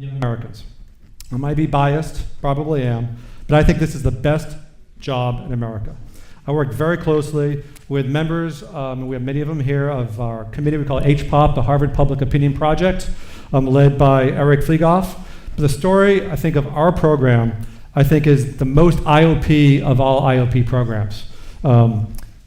young Americans. I might be biased, probably am, but I think this is the best job in America. I worked very closely with members, we have many of them here, of our committee we call HPOP, the Harvard Public Opinion Project, led by Eric Fleegoff. But the story, I think, of our program, I think, is the most IOP of all IOP programs.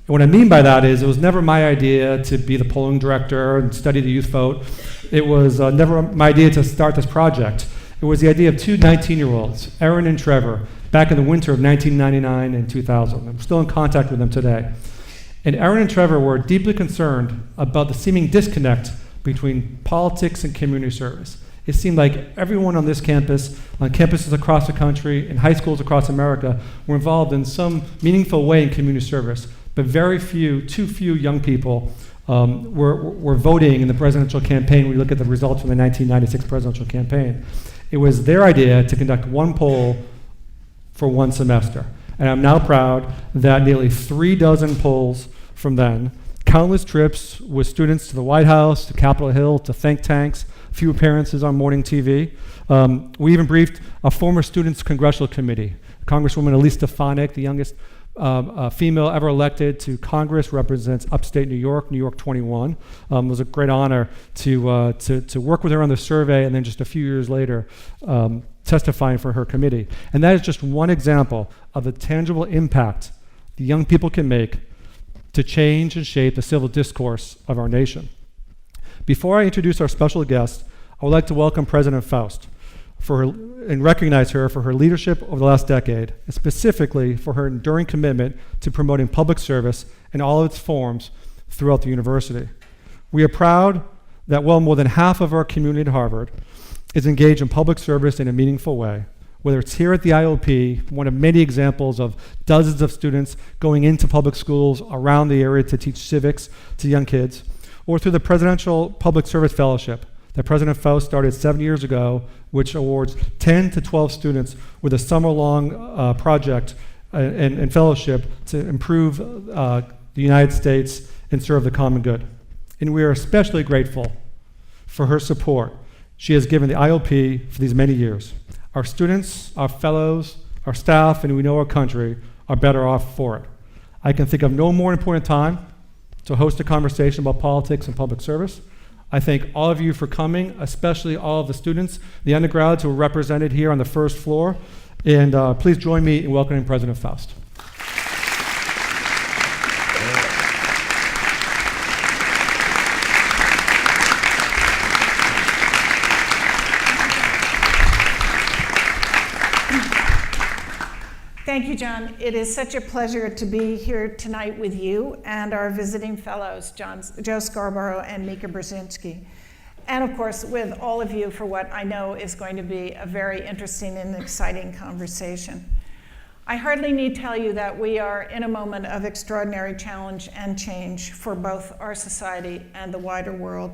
What I mean by that is it was never my idea to be the polling director and study the youth vote. It was never my idea to start this project. It was the idea of two 19-year-olds, Erin and Trevor, back in the winter of 1999 and 2000. I'm still in contact with them today. And Erin and Trevor were deeply concerned about the seeming disconnect between politics and community service. It seemed like everyone on this campus, on campuses across the country, in high schools across America, were involved in some meaningful way in community service, but too few young people were voting in the presidential campaign. We look at the results from the 1996 presidential campaign. It was their idea to conduct one poll for one semester. And I'm now proud that nearly 36 polls from then, countless trips with students to the White House, to Capitol Hill, to think tanks, a few appearances on morning TV. We even briefed a former Students' Congressional Committee, Congresswoman Elise Stefanik, the youngest female ever elected to Congress, represents upstate New York 21. It was a great honor to work with her on the survey, and then just a few years later, testifying for her committee. And that is just one example of the tangible impact the young people can make to change and shape the civil discourse of our nation. Before I introduce our special guest, I would like to welcome President Faust and recognize her for her leadership over the last decade, and specifically for her enduring commitment to promoting public service in all of its forms throughout the university. We are proud that well more than half of our community at Harvard is engaged in public service in a meaningful way, whether it's here at the IOP, one of many examples of dozens of students going into public schools around the area to teach civics to young kids, or through the Presidential Public Service Fellowship that President Faust started 7 years ago, which awards 10 to 12 students with a summer-long project and fellowship to improve the United States and serve the common good. And we are especially grateful for her support she has given the IOP for these many years. Our students, our fellows, our staff, and we know our country are better off for it. I can think of no more important time to host a conversation about politics and public service. I thank all of you for coming, especially all of the students, the undergrads who are represented here on the first floor. And please join me in welcoming President Faust. Thank you, John. It is such a pleasure to be here tonight with you and our visiting fellows, Joe Scarborough and Mika Brzezinski. And of course, with all of you for what I know is going to be a very interesting and exciting conversation. I hardly need tell you that we are in a moment of extraordinary challenge and change for both our society and the wider world.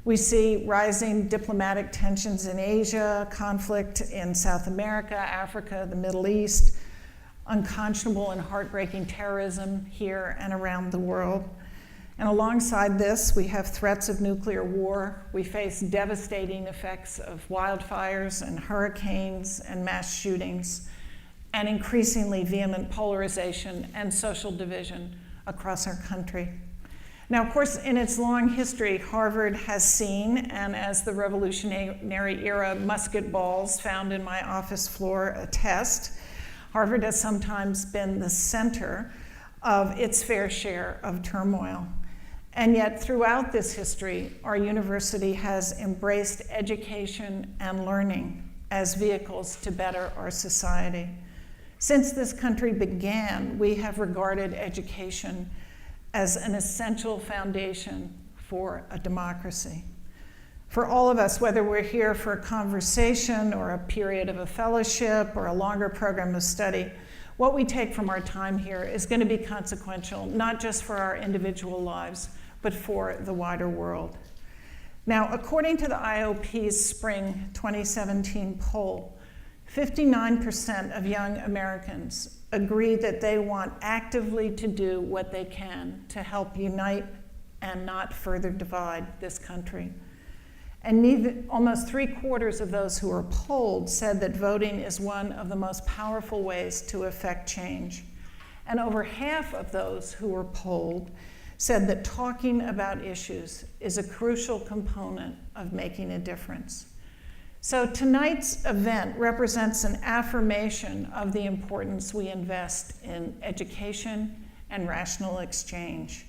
We see rising diplomatic tensions in Asia, conflict in South America, Africa, the Middle East, unconscionable and heartbreaking terrorism here and around the world. And alongside this, we have threats of nuclear war. We face devastating effects of wildfires and hurricanes and mass shootings, and increasingly vehement polarization and social division across our country. Now, of course, in its long history, Harvard has seen, and as the Revolutionary Era musket balls found in my office floor attest, Harvard has sometimes been the center of its fair share of turmoil. And yet, throughout this history, our university has embraced education and learning as vehicles to better our society. Since this country began, we have regarded education as an essential foundation for a democracy. For all of us, whether we're here for a conversation or a period of a fellowship or a longer program of study, what we take from our time here is going to be consequential, not just for our individual lives, but for the wider world. Now, according to the IOP's Spring 2017 poll, 59% of young Americans agree that they want actively to do what they can to help unite and not further divide this country. And almost 3/4 of those who were polled said that voting is one of the most powerful ways to affect change. And over half of those who were polled said that talking about issues is a crucial component of making a difference. So tonight's event represents an affirmation of the importance we invest in education and rational exchange.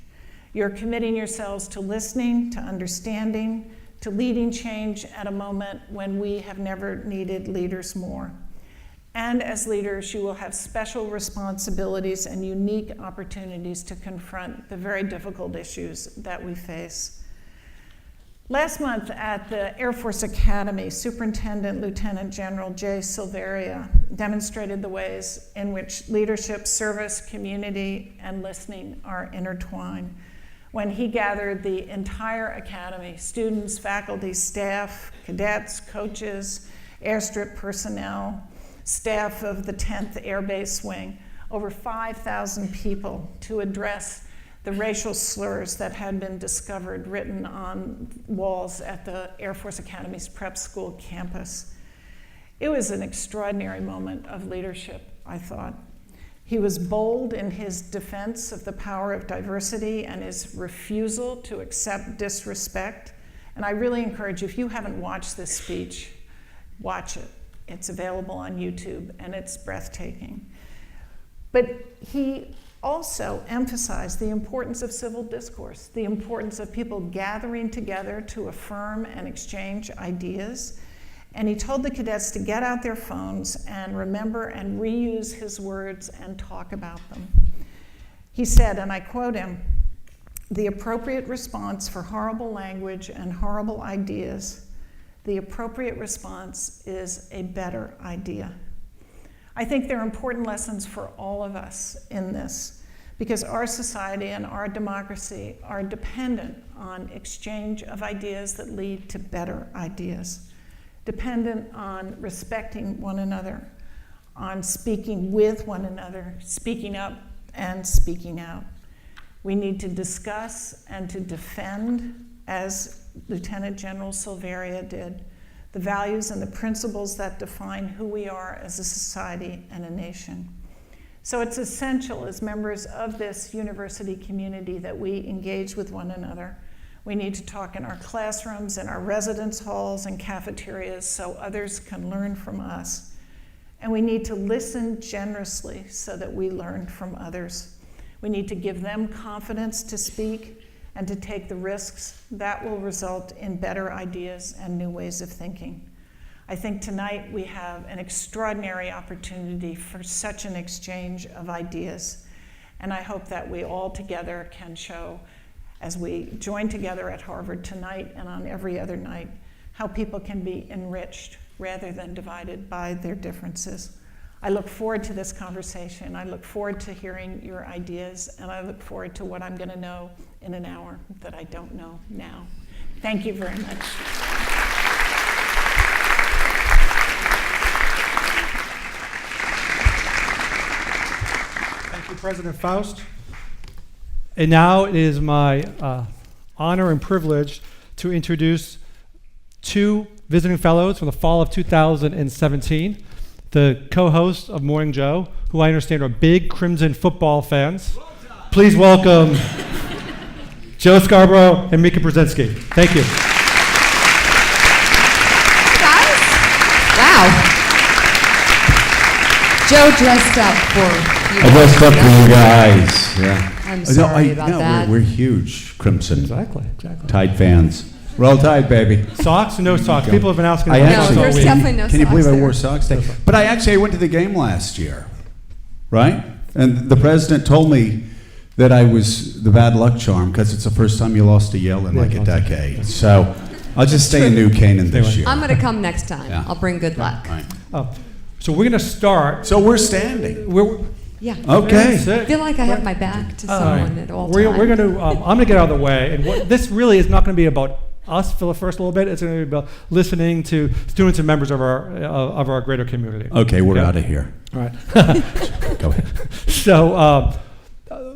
You're committing yourselves to listening, to understanding, to leading change at a moment when we have never needed leaders more. And as leaders, you will have special responsibilities and unique opportunities to confront the very difficult issues that we face. Last month at the Air Force Academy, Superintendent Lieutenant General Jay Silveria demonstrated the ways in which leadership, service, community, and listening are intertwined when he gathered the entire academy, students, faculty, staff, cadets, coaches, airstrip personnel, staff of the 10th Air Base Wing, over 5,000 people to address the racial slurs that had been discovered written on walls at the Air Force Academy's prep school campus. It was an extraordinary moment of leadership, I thought. He was bold in his defense of the power of diversity and his refusal to accept disrespect. And I really encourage you, if you haven't watched this speech, watch it. It's available on YouTube, and it's breathtaking. But he also emphasized the importance of civil discourse, the importance of people gathering together to affirm and exchange ideas. And he told the cadets to get out their phones and remember and reuse his words and talk about them. He said, and I quote him, "The appropriate response for horrible language and horrible ideas, the appropriate response is a better idea." I think there are important lessons for all of us in this, because our society and our democracy are dependent on exchange of ideas that lead to better ideas, dependent on respecting one another, on speaking with one another, speaking up and speaking out. We need to discuss and to defend, as Lieutenant General Silveria did, the values and the principles that define who we are as a society and a nation. So it's essential as members of this university community that we engage with one another. We need to talk in our classrooms, in our residence halls and cafeterias so others can learn from us. And we need to listen generously so that we learn from others. We need to give them confidence to speak and to take the risks that will result in better ideas and new ways of thinking. I think tonight we have an extraordinary opportunity for such an exchange of ideas. And I hope that we all together can show, as we join together at Harvard tonight and on every other night, how people can be enriched rather than divided by their differences. I look forward to this conversation. I look forward to hearing your ideas, and I look forward to what I'm going to know in an hour that I don't know now. Thank you very much. Thank you, President Faust. And now it is my honor and privilege to introduce two visiting fellows from the fall of 2017, the co-hosts of Morning Joe, who I understand are big Crimson football fans. Please welcome Joe Scarborough and Mika Brzezinski. Thank you. Hey guys. Wow. Joe dressed up for you. I dressed up for you guys. Yeah. I'm sorry about that. We're huge Crimson Exactly. Tide fans. Roll Tide, baby. Socks or no socks? People have been asking I about actually- socks No, all there's week. definitely no Can you believe socks I wore there. socks today? But I went to the game last year, right? And the president told me that I was the bad luck charm because it's the first time you lost to Yale in like a decade. So I'll just stay in New Canaan this year. I'm going to come next time. Yeah. I'll bring good luck. Right. So we're going to start. So we're standing. We're, Yeah. Okay. I sick. feel like I have my back to someone at all We're times. going to. I'm going to get out of the way, and this really is not going to be about us for the first little bit. It's going to be about listening to students and members of our greater community. Okay, we're out of here. All right. Go ahead. So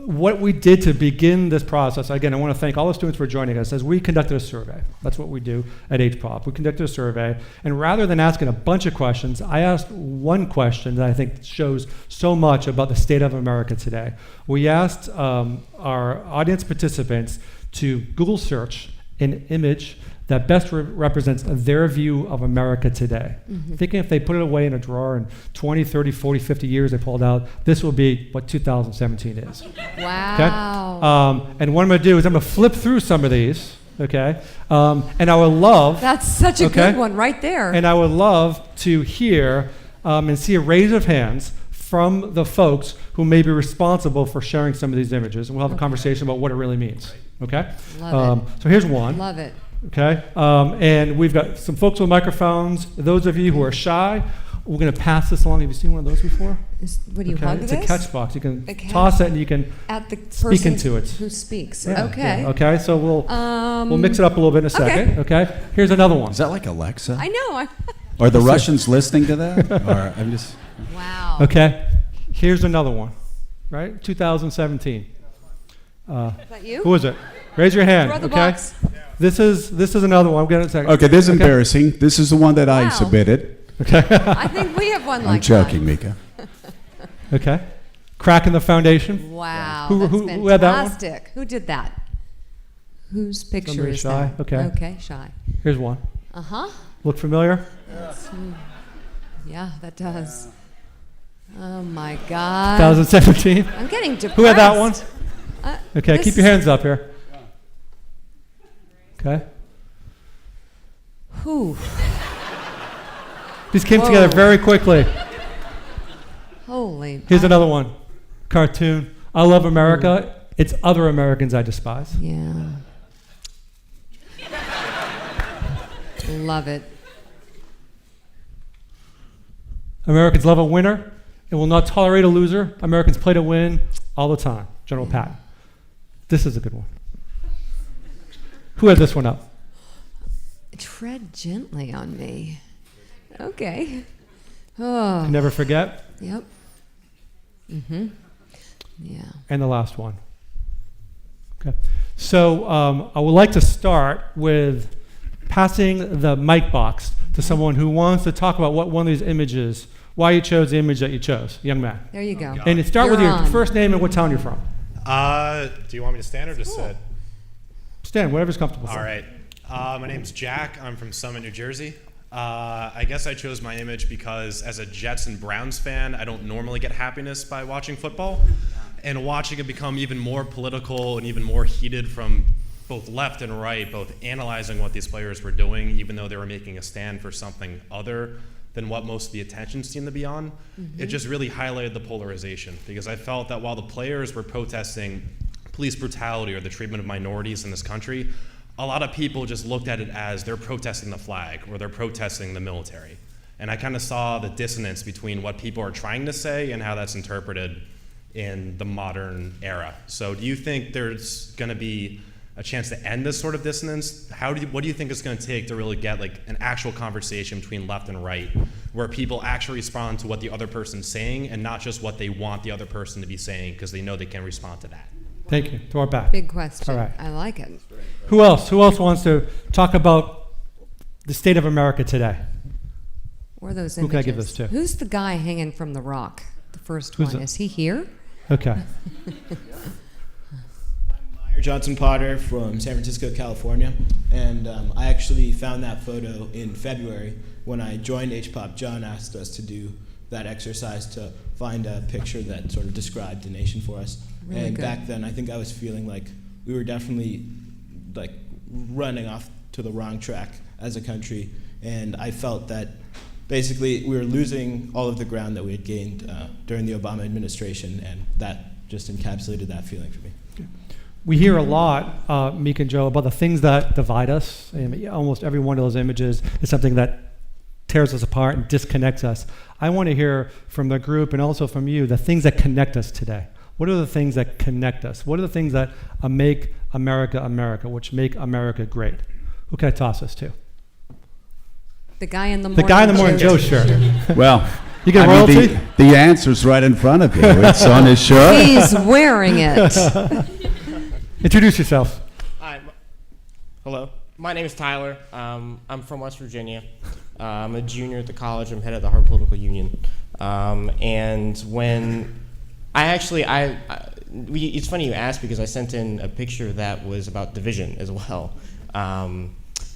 what we did to begin this process, again, I want to thank all the students for joining us, as we conducted a survey. That's what we do at HPOP. We conducted a survey, and rather than asking a bunch of questions, I asked one question that I think shows so much about the state of America today. We asked our audience participants to Google search an image that best represents their view of America today. Thinking if they put it away in a drawer in 20, 30, 40, 50 years, they pulled out, this will be what 2017 is. Wow. Okay? And what I'm going to do is I'm going to flip through some of these, okay? And I would love... That's such a good one right there. And I would love to hear and see a raise of hands from the folks who may be responsible for sharing some of these images. And we'll have a conversation about what it really means, okay? Love it. So here's one. Love it. Okay, and we've got some folks with microphones. Those of you who are shy, we're going to pass this along. Have you seen one of those before? What do you Okay, hug it's this? a catch box. You can A catch- toss it and you can At the speak person into it. who speaks. Yeah, Okay. yeah, okay, so we'll mix it up a little bit in a okay. second. Okay, here's another one. Is that like Alexa? I know. Are the Russians listening to that? Or I'm just. Wow. Okay, here's another one. Right, 2017. Is that you? Who is it? Raise your hand. Throw the Okay. box. This is another one. I'm getting it in a second. Okay, this is embarrassing. This is the one that I Wow. submitted. I think we have one like I'm joking, Mika. Okay, crack in the foundation. that. Wow. Who- that's who had that one? fantastic. Who did that? Whose picture Somebody is shy? that? Okay. Okay, shy. Here's one. Uh-huh. Look familiar? Yeah, that does. Oh my God. 2017. I'm getting depressed. Who had that one? Okay, This keep your is- hands up here. Okay. Who? These came Whoa. together very quickly. Holy. Here's another one. Cartoon. I love America. It's other Americans I despise. Yeah. Love it. Americans love a winner and will not tolerate a loser. Americans play to win all the time. General Patton. This is a good one. Who had this one up? Tread gently on me. Okay. Oh. Never forget. Yep. Mm-hmm. Yeah. And the last one. Okay. So I would like to start with passing the mic box to someone who wants to talk about what one of these images, why you chose the image that you chose, young man. There you go. And start with You're your on. first name and what town you're from. Do you want me to stand or just sit? Stand, whatever's comfortable. All right. My name's Jack. I'm from Summit, New Jersey. I guess I chose my image because as a Jets and Browns fan, I don't normally get happiness by watching football. And watching it become even more political and even more heated from both left and right, both analyzing what these players were doing, even though they were making a stand for something other than what most of the attention seemed to be on, it just really highlighted the polarization. Because I felt that while the players were protesting police brutality or the treatment of minorities in this country, a lot of people just looked at it as they're protesting the flag or they're protesting the military. And I kind of saw the dissonance between what people are trying to say and how that's interpreted in the modern era. So do you think there's going to be a chance to end this sort of dissonance? What do you think it's going to take to really get like an actual conversation between left and right where people actually respond to what the other person's saying and not just what they want the other person to be saying because they know they can respond to that? Thank you. To our back. Big question. All right. I like it. Who else? Who else wants to talk about the state of America today? Or those Who images. can I give this to? Who's the guy hanging from the rock? The first Who's one. it? Is he here? Okay. Johnson Potter from San Francisco, California, and I actually found that photo in February when I joined HPOP. John asked us to do that exercise to find a picture that sort of described the nation for us. Really and good. back then, I think I was feeling like we were definitely like running off to the wrong track as a country, and I felt that basically we were losing all of the ground that we had gained during the Obama administration, and that just encapsulated that feeling for me. We hear a lot, Mika and Joe, about the things that divide us. And almost every one of those images is something that tears us apart and disconnects us. I want to hear from the group and also from you the things that connect us today. What are the things that connect us? What are the things that make America America, which make America great? Who can I toss this to? The guy in the The guy in the Morning Joe shirt. Well, You get I mean, royalty? the answer's right in front of you. It's on his shirt. He's wearing it. Introduce yourself. Hello. My name is Tyler. I'm from West Virginia. I'm a junior at the college. I'm head of the Harvard Political Union. And when it's funny you asked because I sent in a picture that was about division as well.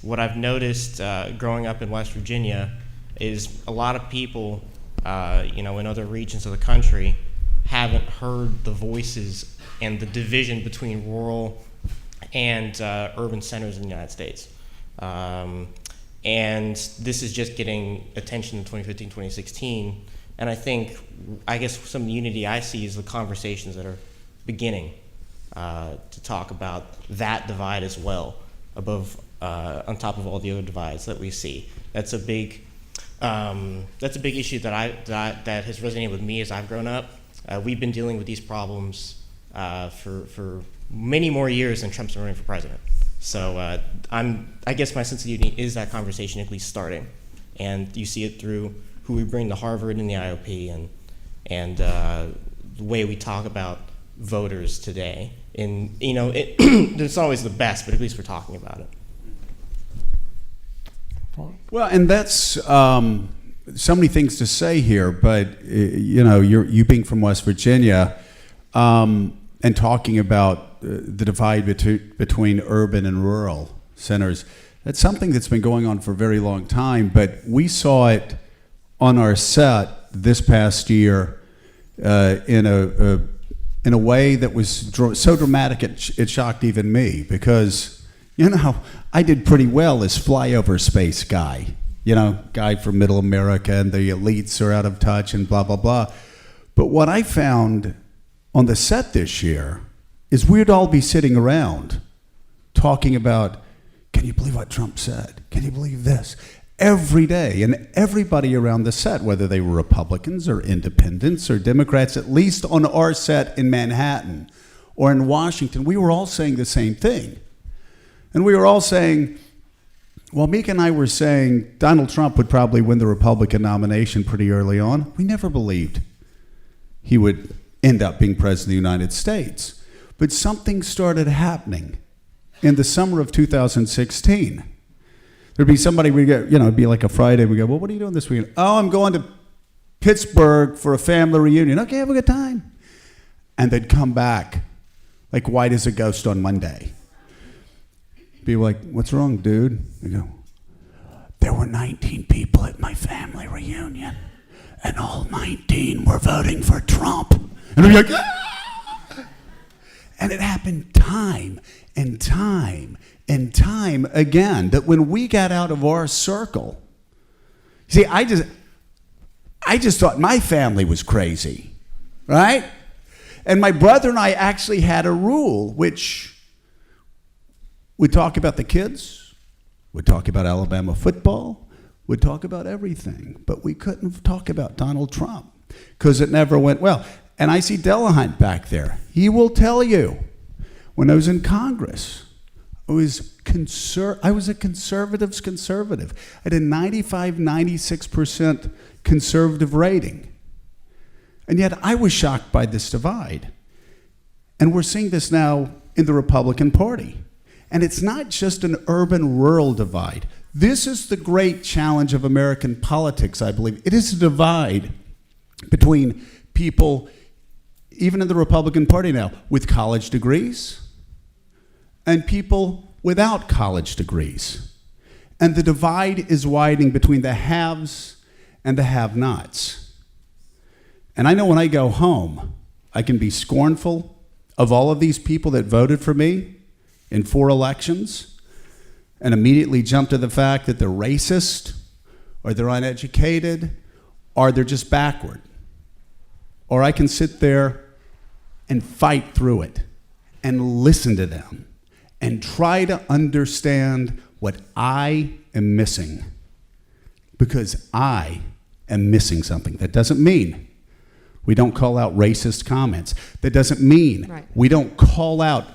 What I've noticed growing up in West Virginia is a lot of people, in other regions of the country haven't heard the voices and the division between rural and urban centers in the United States. And this is just getting attention in 2015, 2016. And I guess some unity I see is the conversations that are beginning to talk about that divide as well, on top of all the other divides that we see. That's a big issue that has resonated with me as I've grown up. We've been dealing with these problems for many more years than Trump's been running for president. So I guess my sense of unity is that conversation at least starting, and you see it through who we bring to Harvard and the IOP, and the way we talk about voters today. And it's not always the best, but at least we're talking about it. Well, and that's so many things to say here, but you being from West Virginia and talking about the divide between urban and rural centers, that's something that's been going on for a very long time, but we saw it on our set this past year in a way that was so dramatic it shocked even me, because I did pretty well as flyover space guy, guy from middle America, and the elites are out of touch and blah, blah, blah. But what I found on the set this year is we'd all be sitting around talking about, can you believe what Trump said? Can you believe this? Every day, and everybody around the set, whether they were Republicans or independents or Democrats, at least on our set in Manhattan or in Washington, we were all saying the same thing. And we were all saying, well, Mika and I were saying Donald Trump would probably win the Republican nomination pretty early on. We never believed he would end up being president of the United States. But something started happening in the summer of 2016. There'd be somebody, it'd be like a Friday, we go, well, what are you doing this weekend? Oh, I'm going to Pittsburgh for a family reunion. Okay, have a good time. And they'd come back like white as a ghost on Monday. Be like, what's wrong, dude? They go, there were 19 people at my family reunion, and all 19 were voting for Trump. And I'd be like, ah! And it happened time and time and time again, that when we got out of our circle, see, I just thought my family was crazy, right? And my brother and I actually had a rule, which we'd talk about the kids, we'd talk about Alabama football, we'd talk about everything, but we couldn't talk about Donald Trump because it never went well. And I see Della back there. He will tell you, when I was in Congress, I was a conservative's conservative. I had a 95, 96% conservative rating. And yet I was shocked by this divide. And we're seeing this now in the Republican Party. And it's not just an urban-rural divide. This is the great challenge of American politics, I believe. It is a divide between people, even in the Republican Party now, with college degrees and people without college degrees. And the divide is widening between the haves and the have-nots. And I know when I go home, I can be scornful of all of these people that voted for me in 4 elections and immediately jump to the fact that they're racist, or they're uneducated, or they're just backward. Or I can sit there and fight through it and listen to them and try to understand what I am missing, because I am missing something. That doesn't mean we don't call out racist comments. That doesn't mean we don't call out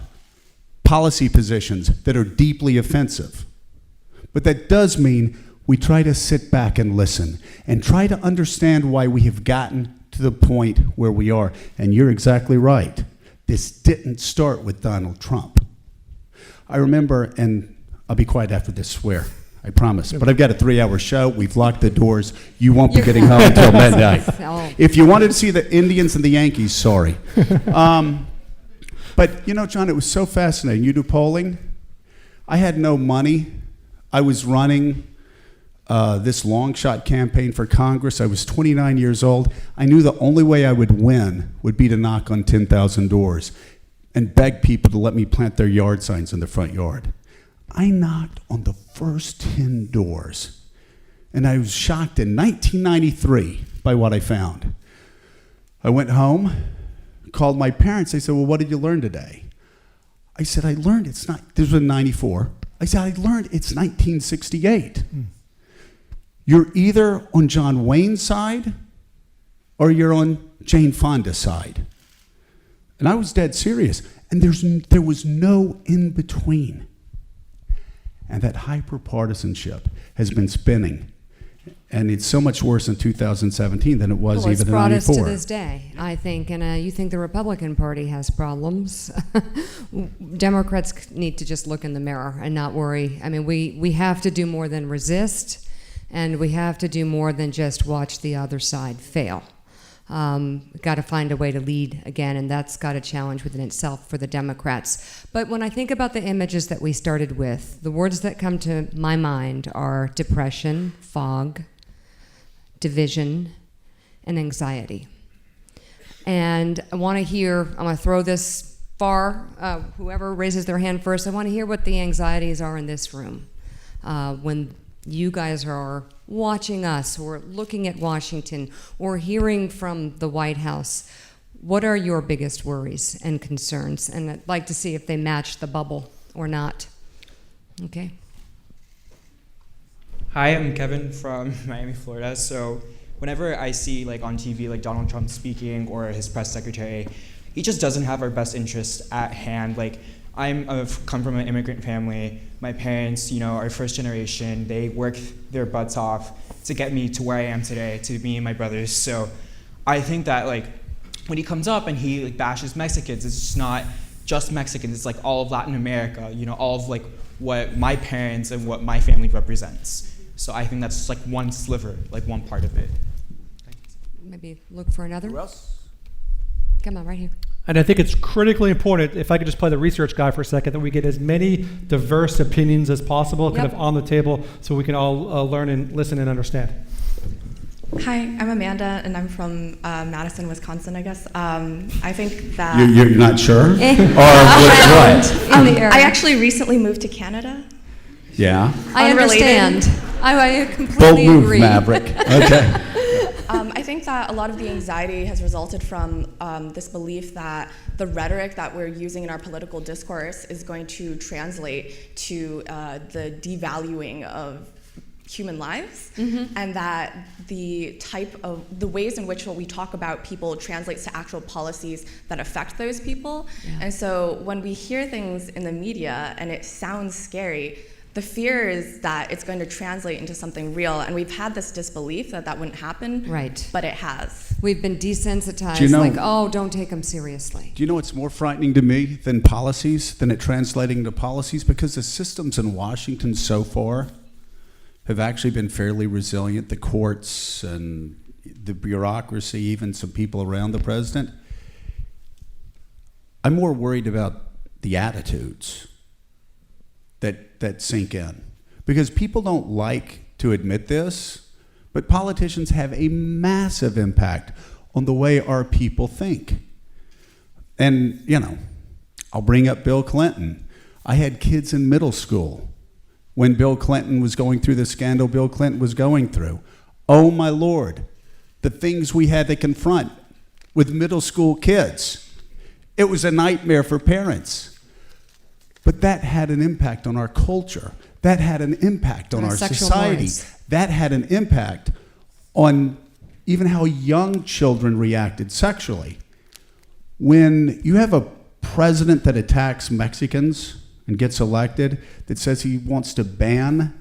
policy positions that are deeply offensive. But that does mean we try to sit back and listen and try to understand why we have gotten to the point where we are. And you're exactly right. This didn't start with Donald Trump. I remember, and I'll be quiet after this, swear, I promise. But I've got a 3-hour show. We've locked the doors. You won't be getting home until midnight. Oh. If you wanted to see the Indians and the Yankees, sorry. But, you know, John, it was so fascinating. You do polling. I had no money. I was running this long shot campaign for Congress. I was 29 years old. I knew the only way I would win would be to knock on 10,000 doors and beg people to let me plant their yard signs in the front yard. I knocked on the first 10 doors, and I was shocked in 1993 by what I found. I went home, called my parents. They said, well, what did you learn today? I said, I learned it's not, this was in 94. I said, I learned it's 1968. You're either on John Wayne's side or you're on Jane Fonda's side. And I was dead serious. And there was no in between. And that hyper-partisanship has been spinning. And it's so much worse in 2017 than it was Well, even in 94. it's brought us to this day, I think. And you think the Republican Party has problems. Democrats need to just look in the mirror and not worry. I mean, we have to do more than resist, and we have to do more than just watch the other side fail. Got to find a way to lead again, and that's got a challenge within itself for the Democrats. But when I think about the images that we started with, the words that come to my mind are depression, fog, division, and anxiety. And I want to hear, I'm going to throw this far, whoever raises their hand first, I want to hear what the anxieties are in this room when you guys are watching us or looking at Washington or hearing from the White House. What are your biggest worries and concerns? And I'd like to see if they match the bubble or not. Okay. Hi, I'm Kevin from Miami, Florida. So whenever I see like on TV like Donald Trump speaking or his press secretary, he just doesn't have our best interests at hand. Like come from an immigrant family. My parents, are first generation. They work their butts off to get me to where I am today, to me and my brothers. So I think that like when he comes up and he like bashes Mexicans, it's just not just Mexicans. It's like all of Latin America. All of like what my parents and what my family represents. So I think that's just like one sliver, like one part of it. Maybe look for another. Who else? Come on, right here. And I think it's critically important, if I could just play the research guy for a second, that we get as many diverse opinions as possible kind of on the table so we can all learn and listen and understand. Hi, I'm Amanda, and I'm from Madison, Wisconsin, I guess. I think that... You're not sure? Or what? In the area. I actually recently moved to Canada. Yeah. I Unrelated. understand. I Bold completely move, agree. Maverick. Okay. I think that a lot of the anxiety has resulted from this belief that the rhetoric that we're using in our political discourse is going to translate to the devaluing of human lives, and that the ways in which what we talk about people translates to actual policies that affect those people. Yeah. And so when we hear things in the media and it sounds scary, the fear is that it's going to translate into something real, and we've had this disbelief that wouldn't happen, Right. But it has. We've been desensitized, Do you know- like, oh, don't take them seriously. Do you know what's more frightening to me than policies, than it translating to policies? Because the systems in Washington so far have actually been fairly resilient. The courts and the bureaucracy, even some people around the president. I'm more worried about the attitudes that sink in. Because people don't like to admit this, but politicians have a massive impact on the way our people think. And, I'll bring up Bill Clinton. I had kids in middle school when Bill Clinton was going through the scandal Bill Clinton was going through. Oh my Lord, the things we had to confront with middle school kids. It was a nightmare for parents. But that had an impact on our culture. That had an impact on our society. That had an impact on even how young children reacted sexually. When you have a president that attacks Mexicans and gets elected, that says he wants to ban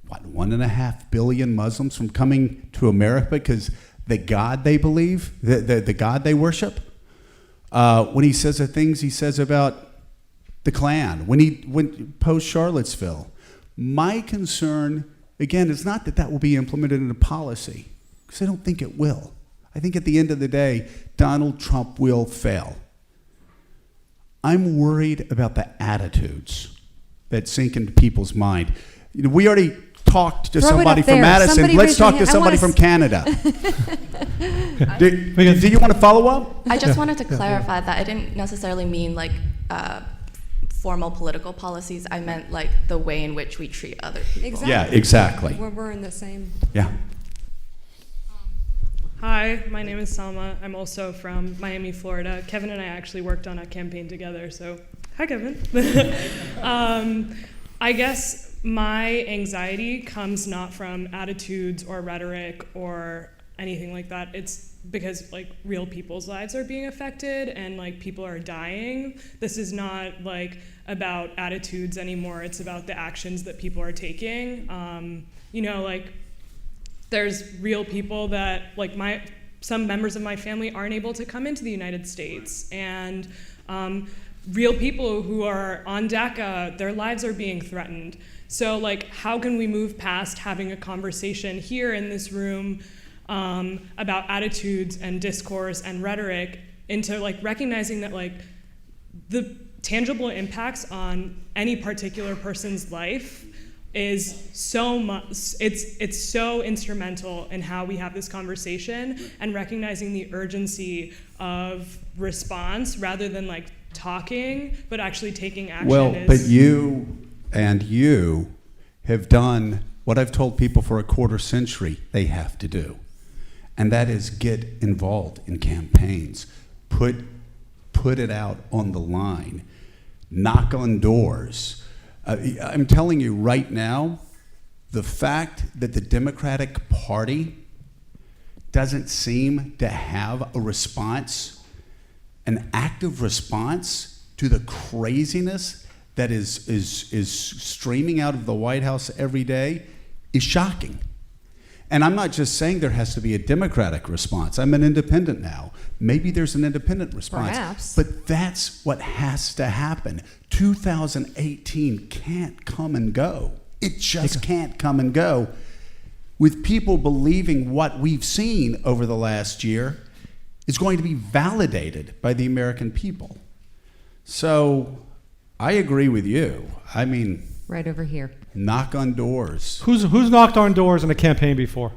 1.5 billion Muslims from coming to America because the God they believe, the God they worship. When he says the things he says about the Klan, when post Charlottesville, my concern again is not that will be implemented into policy, because I don't think it will. I think at the end of the day, Donald Trump will fail. I'm worried about the attitudes that sink into people's mind. We already talked to somebody from Madison. Let's talk to somebody from Canada. Do you want to follow up? I just wanted to clarify that I didn't necessarily mean like formal political policies. I meant like the way in which we treat other people. Exactly. Yeah, exactly. We're in the same. Yeah. Hi, my name is Salma. I'm also from Miami, Florida. Kevin and I actually worked on a campaign together, so hi, Kevin. I guess my anxiety comes not from attitudes or rhetoric or anything like that. It's because like real people's lives are being affected and like people are dying. This is not like about attitudes anymore. It's about the actions that people are taking. Like there's real people that like some members of my family aren't able to come into the United States, and real people who are on DACA, their lives are being threatened. So like, how can we move past having a conversation here in this room about attitudes and discourse and rhetoric into like recognizing that like the tangible impacts on any particular person's life is so much, it's so instrumental in how we have this conversation, and recognizing the urgency of response rather than like talking, but actually taking action. Well, but you have done what I've told people for a quarter century they have to do, and that is get involved in campaigns, put it out on the line, knock on doors. I'm telling you right now, the fact that the Democratic Party doesn't seem to have a response, an active response to the craziness that is streaming out of the White House every day, is shocking. And I'm not just saying there has to be a Democratic response. I'm an independent now. Maybe there's an independent response. Perhaps. But that's what has to happen. 2018 can't come and go. It just can't come and go. With people believing what we've seen over the last year is going to be validated by the American people. So I agree with you. I mean, Right over here. knock on doors. Who's knocked on doors in a campaign before?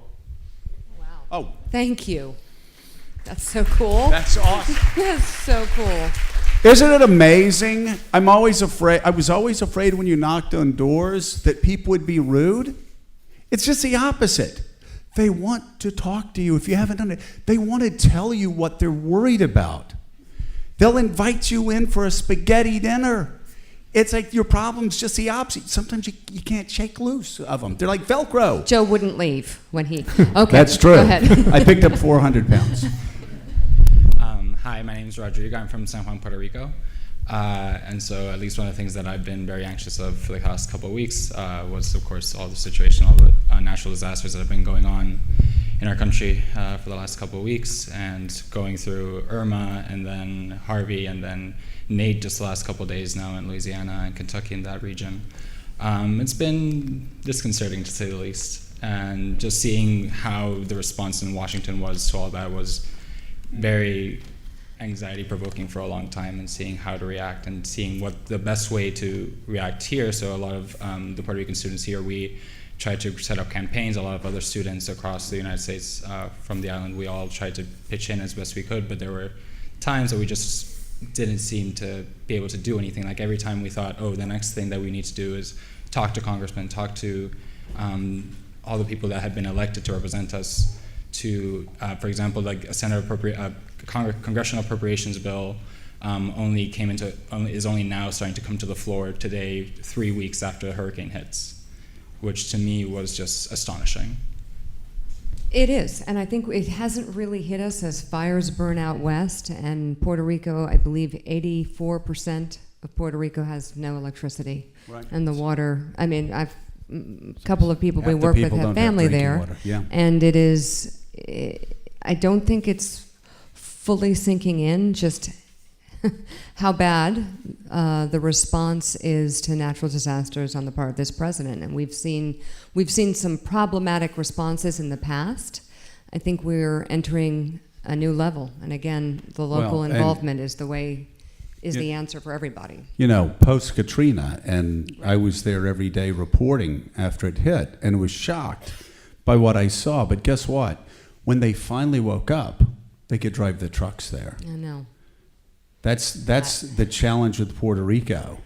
Wow. Oh, Thank you. That's so cool. that's awesome. That's so cool. Isn't it amazing? I was always afraid when you knocked on doors that people would be rude. It's just the opposite. They want to talk to you. If you haven't done it, they want to tell you what they're worried about. They'll invite you in for a spaghetti dinner. It's like your problem's just the opposite. Sometimes you can't shake loose of them. They're like Velcro. Joe wouldn't leave when he. Okay. That's true. Go ahead. I picked up 400 pounds. Hi, my name is Rodrigo. I'm from San Juan, Puerto Rico. And so at least one of the things that I've been very anxious of for the past couple of weeks was, of course, all the situation, all the natural disasters that have been going on in our country for the last couple of weeks, and going through Irma and then Harvey and then Nate just the last couple of days now in Louisiana and Kentucky in that region. It's been disconcerting to say the least. And just seeing how the response in Washington was to all that was very anxiety provoking for a long time, and seeing how to react and seeing what the best way to react here. So a lot of the Puerto Rican students here, we tried to set up campaigns. A lot of other students across the United States from the island, we all tried to pitch in as best we could, but there were times that we just didn't seem to be able to do anything. Like every time we thought, oh, the next thing that we need to do is talk to congressmen, talk to all the people that had been elected to represent us, to, for example, like a congressional appropriations bill is only now starting to come to the floor today, 3 weeks after the hurricane hits, which to me was just astonishing. It is, and I think it hasn't really hit us as fires burn out west, and Puerto Rico, I believe 84% of Puerto Rico has no electricity. Right. And the water, I mean, couple of people we Half the work with people have don't have family drinking there, water, yeah. and it is. I don't think it's fully sinking in just how bad the response is to natural disasters on the part of this president, and we've seen some problematic responses in the past. I think we're entering a new level, and again, the local involvement is the answer for everybody. You know, post Katrina, and I was there every day reporting after it hit, and was shocked by what I saw. But guess what? When they finally woke up, they could drive the trucks there. I know. That's the challenge with Puerto Rico,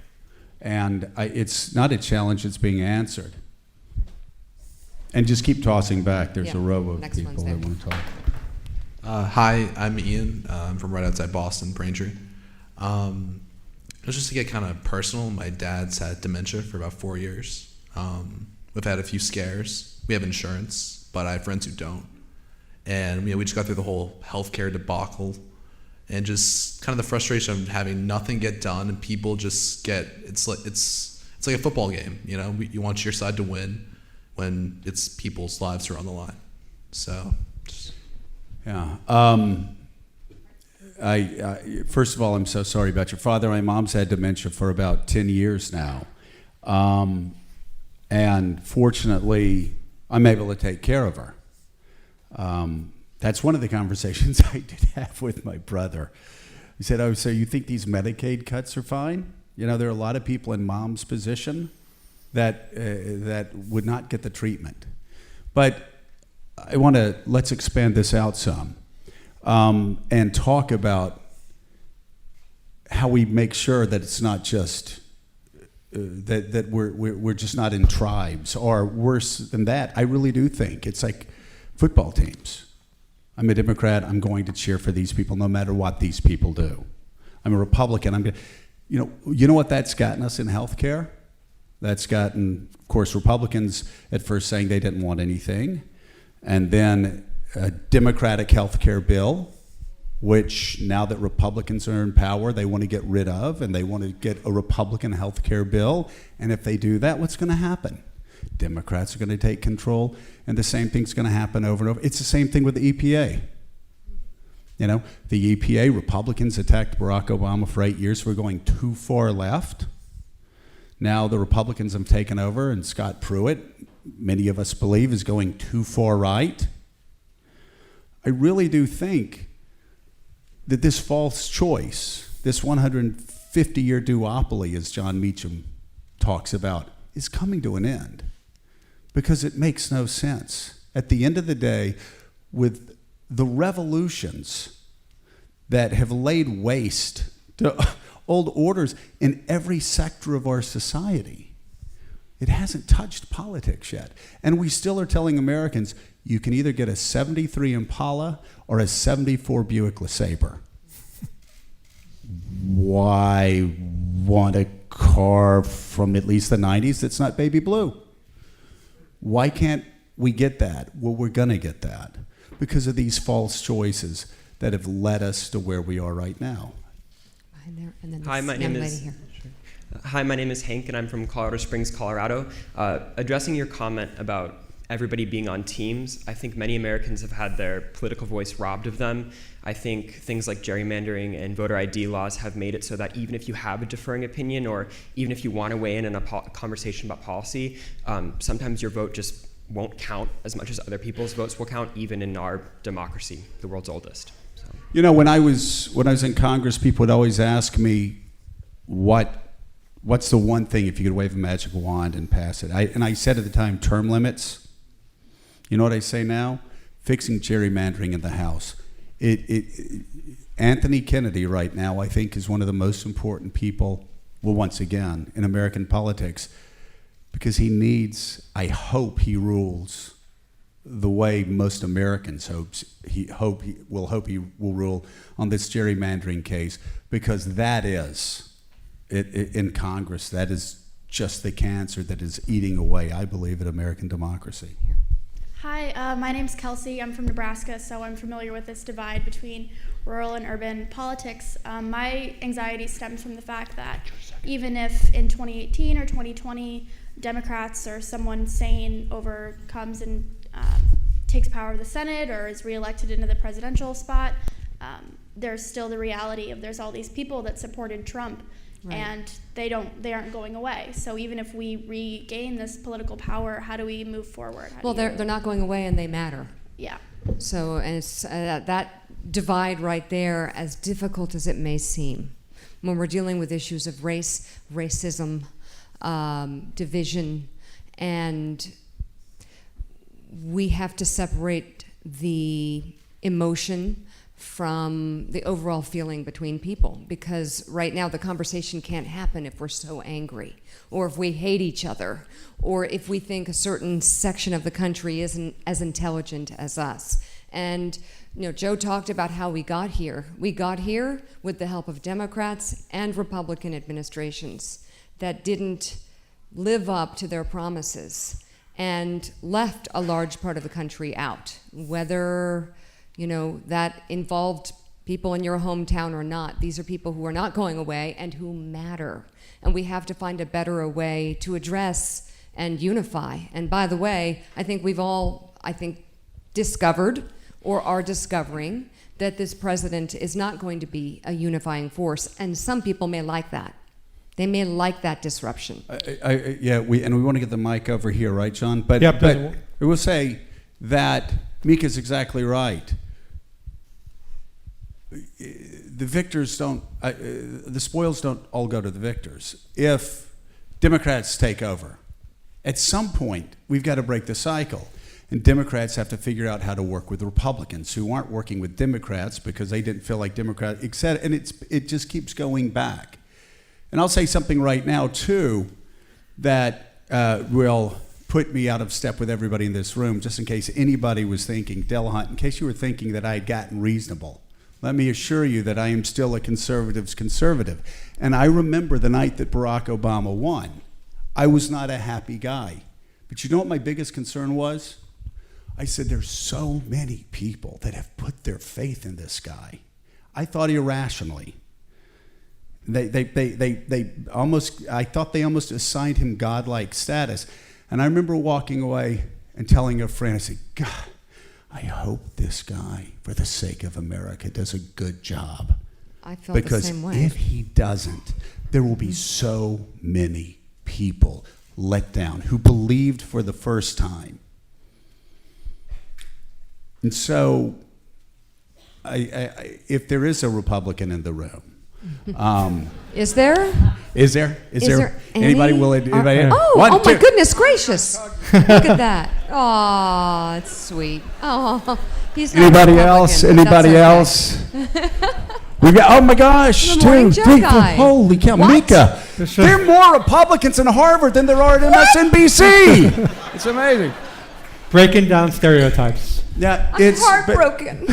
and it's not a challenge that's being answered. And just keep tossing back. There's a row of Next people one's that there. want to talk. Hi, I'm Ian. I'm from right outside Boston, Braintree. Just to get kind of personal, my dad's had dementia for about 4 years. We've had a few scares. We have insurance, but I have friends who don't. And we just got through the whole healthcare debacle, and just kind of the frustration of having nothing get done, and people just get it's like a football game. You know, you want your side to win when it's people's lives are on the line. So. Yeah. First of all, I'm so sorry about your father. My mom's had dementia for about 10 years now. And fortunately, I'm able to take care of her. That's one of the conversations I did have with my brother. He said, "Oh, so you think these Medicaid cuts are fine? You know, there are a lot of people in mom's position that would not get the treatment." But let's expand this out some, and talk about how we make sure that it's not just that we're just not in tribes, or worse than that. I really do think it's like football teams. I'm a Democrat. I'm going to cheer for these people no matter what these people do. I'm a Republican. You know what that's gotten us in healthcare? That's gotten, of course, Republicans at first saying they didn't want anything, and then a Democratic health care bill, which now that Republicans are in power, they want to get rid of, and they want to get a Republican health care bill. And if they do that, what's going to happen? Democrats are going to take control, and the same thing's going to happen over and over. It's the same thing with the EPA. You know, the EPA, Republicans attacked Barack Obama for 8 years for going too far left. Now the Republicans have taken over, and Scott Pruitt, many of us believe, is going too far right. I really do think that this false choice, this 150-year duopoly, as John Meacham talks about, is coming to an end, because it makes no sense. At the end of the day, with the revolutions that have laid waste to old orders in every sector of our society, it hasn't touched politics yet. And we still are telling Americans, you can either get a 73 Impala or a 74 Buick LeSabre. Why want a car from at least the 90s that's not baby blue? Why can't we get that? Well, we're going to get that because of these false choices that have led us to where we are right now. Hi, my name is Hank, and I'm from Colorado Springs, Colorado. Addressing your comment about everybody being on teams, I think many Americans have had their political voice robbed of them. I think things like gerrymandering and voter ID laws have made it so that even if you have a differing opinion, or even if you want to weigh in a conversation about policy, sometimes your vote just won't count as much as other people's votes will count, even in our democracy, the world's oldest. So. You know, when I was in Congress, people would always ask me, what's the one thing, if you could wave a magic wand and pass it? And I said at the time, term limits. You know what I say now? Fixing gerrymandering in the House. Anthony Kennedy right now, I think, is one of the most important people, well, once again, in American politics, because I hope he rules the way most Americans hope he will rule on this gerrymandering case, because that is, in Congress, that is just the cancer that is eating away, I believe, at American democracy. Hi, my name's Kelsey. I'm from Nebraska, so I'm familiar with this divide between rural and urban politics. My anxiety stems from the fact that even if in 2018 or 2020 Democrats or someone sane comes and takes power of the Senate or is reelected into the presidential spot, there's still the reality of there's all these people that supported Trump, right. And they aren't going away. So even if we regain this political power, how do we move forward? They're not going away, and they matter. Yeah. So, and it's that divide right there, as difficult as it may seem, when we're dealing with issues of race, racism, division, and we have to separate the emotion from the overall feeling between people, because right now the conversation can't happen if we're so angry, or if we hate each other, or if we think a certain section of the country isn't as intelligent as us. And Joe talked about how we got here. We got here with the help of Democrats and Republican administrations that didn't live up to their promises and left a large part of the country out, whether that involved people in your hometown or not. These are people who are not going away and who matter. And we have to find a better way to address and unify. And by the way, I think we've all, discovered or are discovering that this president is not going to be a unifying force. And some people may like that. They may like that disruption. We want to get the mic over here, right, John? But I will say that Mika's exactly right. The victors don't, the spoils don't all go to the victors. If Democrats take over, at some point, we've got to break the cycle. And Democrats have to figure out how to work with Republicans who aren't working with Democrats because they didn't feel like Democrats, etc. And it just keeps going back. And I'll say something right now, too, that will put me out of step with everybody in this room, just in case anybody was thinking, Della, in case you were thinking that I had gotten reasonable. Let me assure you that I am still a conservative's conservative. And I remember the night that Barack Obama won. I was not a happy guy. But you know what my biggest concern was? I said, there's so many people that have put their faith in this guy. I thought irrationally. I thought they almost assigned him godlike status. And I remember walking away and telling a friend, I said, God, I hope this guy, for the sake of America, does a good job. I felt the same way. Because if he doesn't, there will be so many people let down who believed for the first time. And so, if there is a Republican in the room, is there? Is there anybody willing? Anybody? Oh my goodness gracious! Look at that. Oh, it's sweet. Oh, he's not anybody else? Anybody else? We got. Oh my gosh! Two, three, four, holy cow, what? Mika! There are more Republicans in Harvard than there are at MSNBC. It's amazing. Breaking down stereotypes. Yeah, I'm heartbroken.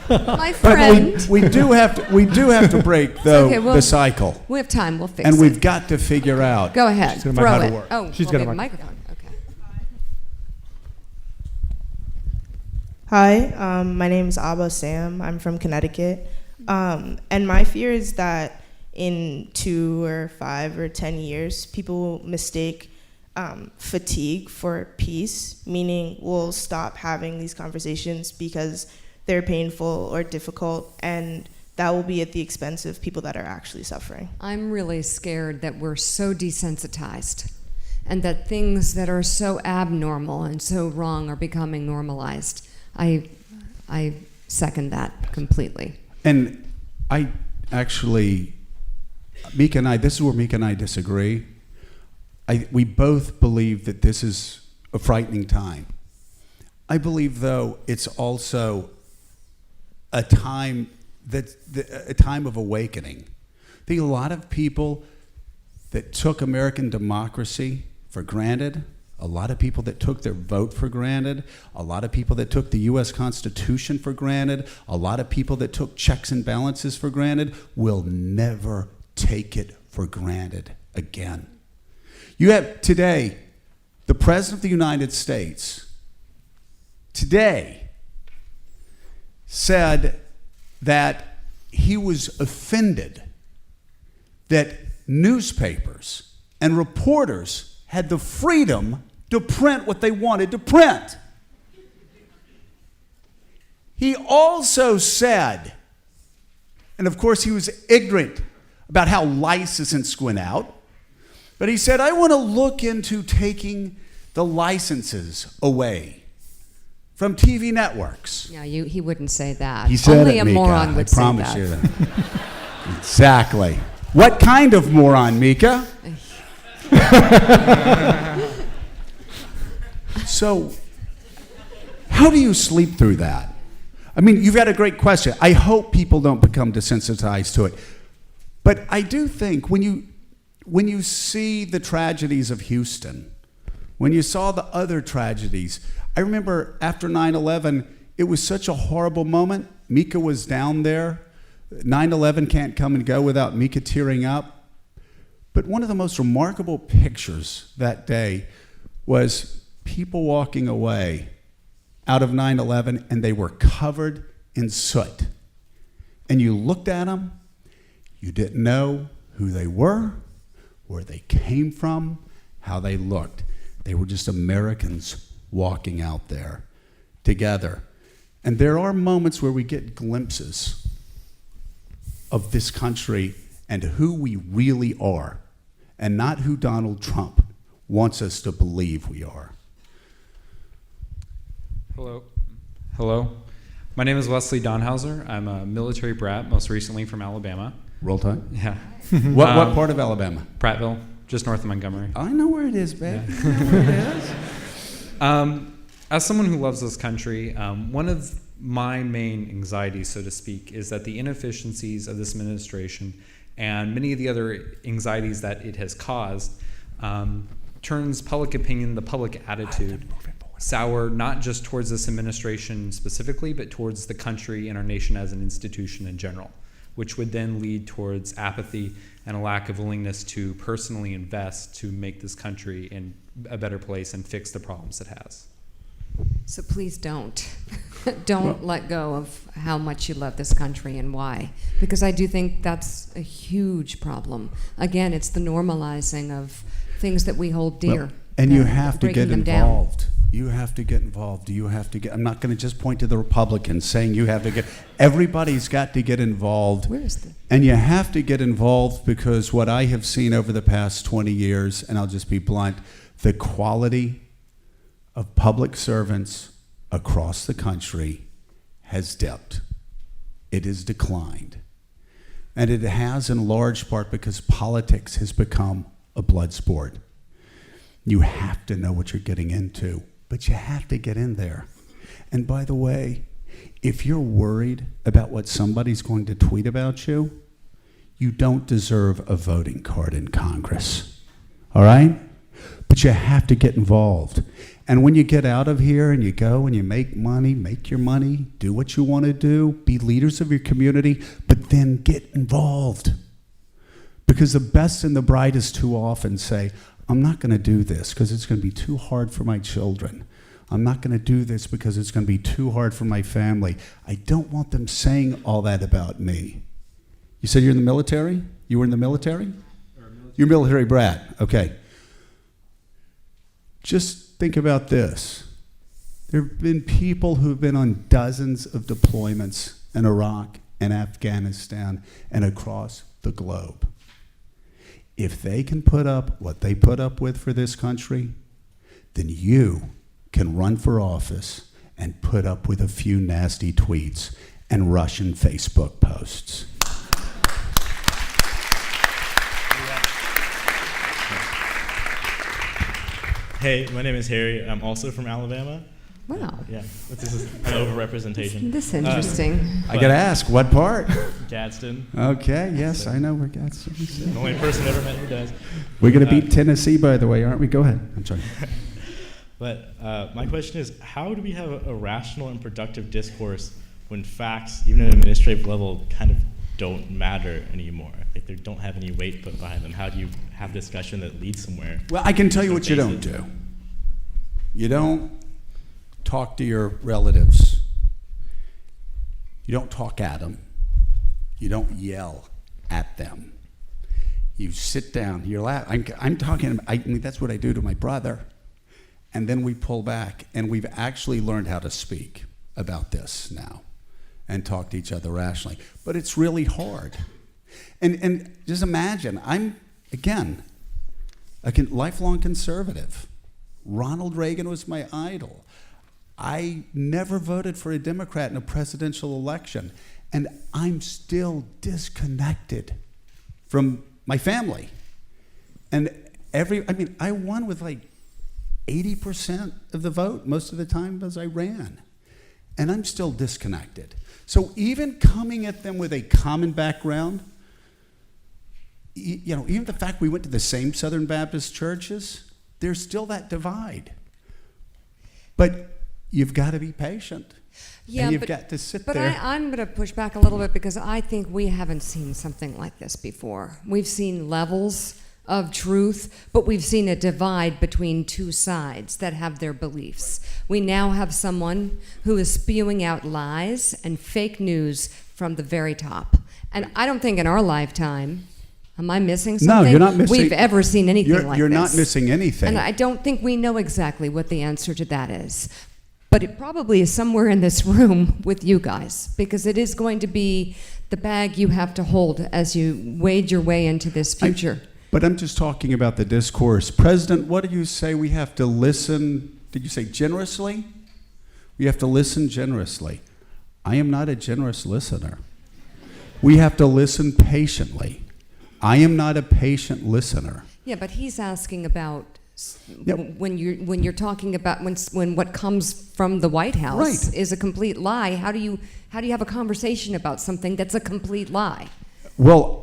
My friend. But we do have to break the cycle. We have time. We'll fix it. And we've got to figure out. Go ahead. Throw it. Oh, she's got a microphone. Okay. Hi, my name is Abba Sam. I'm from Connecticut. And my fear is that in 2 or 5 or 10 years, people will mistake fatigue for peace, meaning we'll stop having these conversations because they're painful or difficult, and that will be at the expense of people that are actually suffering. I'm really scared that we're so desensitized and that things that are so abnormal and so wrong are becoming normalized. I second that completely. And I actually, Mika and I, this is where Mika and I disagree. We both believe that this is a frightening time. I believe, though, it's also a time a time of awakening. I think a lot of people that took American democracy for granted, a lot of people that took their vote for granted, a lot of people that took the U.S. Constitution for granted, a lot of people that took checks and balances for granted will never take it for granted again. You have today, the President of the United States, today, said that he was offended that newspapers and reporters had the freedom to print what they wanted to print. He also said, and of course he was ignorant about how licenses went out, but he said, I want to look into taking the licenses away from TV networks. No, he wouldn't say that. He said Only it, a Mika. moron would I say promise that. you that. Exactly. What kind of moron, Mika? So, how do you sleep through that? I mean, you've got a great question. I hope people don't become desensitized to it. But I do think when you see the tragedies of Houston, when you saw the other tragedies, I remember after 9/11, it was such a horrible moment. Mika was down there. 9/11 can't come and go without Mika tearing up. But one of the most remarkable pictures that day was people walking away out of 9/11, and they were covered in soot. And you looked at them, you didn't know who they were, where they came from, how they looked. They were just Americans walking out there together. And there are moments where we get glimpses of this country and who we really are, and not who Donald Trump wants us to believe we are. Hello. My name is Wesley Donhauser. I'm a military brat, most recently from Alabama. Roll Tide? Yeah. What part of Alabama? Prattville, just north of Montgomery. I know where it is, babe. Yeah. I know where it is. As someone who loves this country, one of my main anxieties, so to speak, is that the inefficiencies of this administration and many of the other anxieties that it has caused turns public opinion, the public attitude, sour, not just towards this administration specifically, but towards the country and our nation as an institution in general, which would then lead towards apathy and a lack of willingness to personally invest to make this country in a better place and fix the problems it has. So please don't. Don't let go of how much you love this country and why. Because I do think that's a huge problem. Again, it's the normalizing of things that we hold dear. Well, and you have to get breaking them down. involved. You have to get involved. You have to get, I'm not going to just point to the Republicans saying you have to get, everybody's got to get involved. Where is the? And you have to get involved because what I have seen over the past 20 years, and I'll just be blunt, the quality of public servants across the country has dipped. It has declined. And it has in large part because politics has become a blood sport. You have to know what you're getting into, but you have to get in there. And by the way, if you're worried about what somebody's going to tweet about you, you don't deserve a voting card in Congress. All right? But you have to get involved. And when you get out of here and you go and you make money, make your money, do what you want to do, be leaders of your community, but then get involved. Because the best and the brightest too often say, I'm not going to do this because it's going to be too hard for my children. I'm not going to do this because it's going to be too hard for my family. I don't want them saying all that about me. You said you're in the military? You were in the military? You're a military brat. Okay. Just think about this. There have been people who have been on dozens of deployments in Iraq and Afghanistan and across the globe. If they can put up what they put up with for this country, then you can run for office and put up with a few nasty tweets and Russian Facebook posts. Hey, my name is Harry. I'm also from Alabama. Wow. Yeah, this is an overrepresentation. This is interesting. I got to ask, what part? Gadsden. Okay, yes, so, I know where Gadsden is. The only person I've ever met who does. We're going to beat Tennessee, by the way, aren't we? Go ahead. I'm sorry. But my question is, how do we have a rational and productive discourse when facts, even at an administrative level, kind of don't matter anymore? Like they don't have any weight put behind them. How do you have discussion that leads somewhere? Well, I can tell you what you don't do. You don't talk to your relatives. You don't talk at them. You don't yell at them. You sit down, you're laughing. I'm talking, I mean, that's what I do to my brother. And then we pull back, and we've actually learned how to speak about this now and talk to each other rationally. But it's really hard. And just imagine, I'm, again, a lifelong conservative. Ronald Reagan was my idol. I never voted for a Democrat in a presidential election, and I'm still disconnected from my family. And I won with like 80% of the vote most of the time as I ran. And I'm still disconnected. So even coming at them with a common background, even the fact we went to the same Southern Baptist churches, there's still that divide. But you've got to be patient. Yeah, and you've got to sit there. But I'm going to push back a little bit because I think we haven't seen something like this before. We've seen levels of truth, but we've seen a divide between two sides that have their beliefs. We now have someone who is spewing out lies and fake news from the very top. And I don't think in our lifetime, am I missing something? No, you're not missing. We've ever seen anything like this. You're not missing anything. And I don't think we know exactly what the answer to that is. But it probably is somewhere in this room with you guys, because it is going to be the bag you have to hold as you wade your way into this future. But I'm just talking about the discourse. President, what do you say we have to listen? Did you say generously? We have to listen generously. I am not a generous listener. We have to listen patiently. I am not a patient listener. Yeah, but he's asking about when you're talking about when what comes from the White House is a complete lie. How do you have a conversation about something that's a complete lie? Well,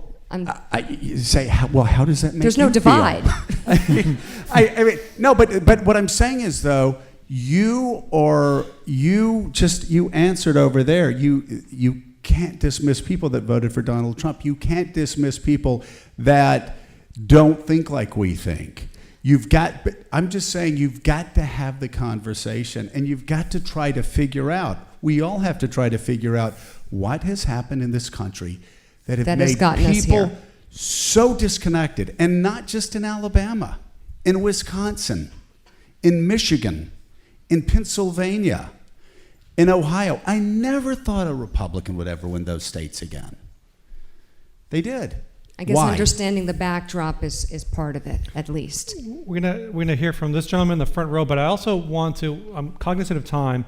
you say, well, how does that make There's you no divide. feel? I mean, no, but what I'm saying is, though, you answered over there. You can't dismiss people that voted for Donald Trump. You can't dismiss people that don't think like we think. I'm just saying you've got to have the conversation, and you've got to try to figure out, we all have to try to figure out what has happened in this country that have made people so disconnected, and not just in Alabama, in Wisconsin, in Michigan, in Pennsylvania, in Ohio. I never thought a Republican would ever win those states again. They did. I guess Why? understanding the backdrop is part of it, at least. We're gonna hear from this gentleman in the front row, but I also want to, I'm cognizant of time,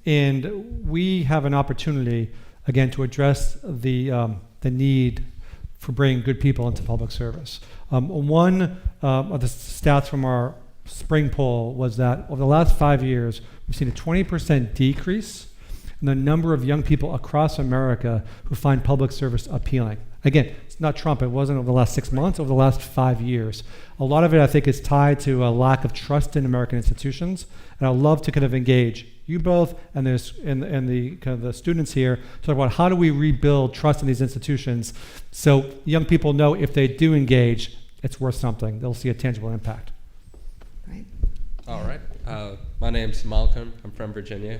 and we have an opportunity, again, to address the need for bringing good people into public service. One of the stats from our spring poll was that over the last 5 years, we've seen a 20% decrease in the number of young people across America who find public service appealing. Again, it's not Trump. It wasn't over the last 6 months, over the last 5 years. A lot of it, I think, is tied to a lack of trust in American institutions. And I'd love to kind of engage you both and the kind of the students here to talk about how do we rebuild trust in these institutions so young people know if they do engage, it's worth something. They'll see a tangible impact. Right. All right. My name's Malcolm. I'm from Virginia.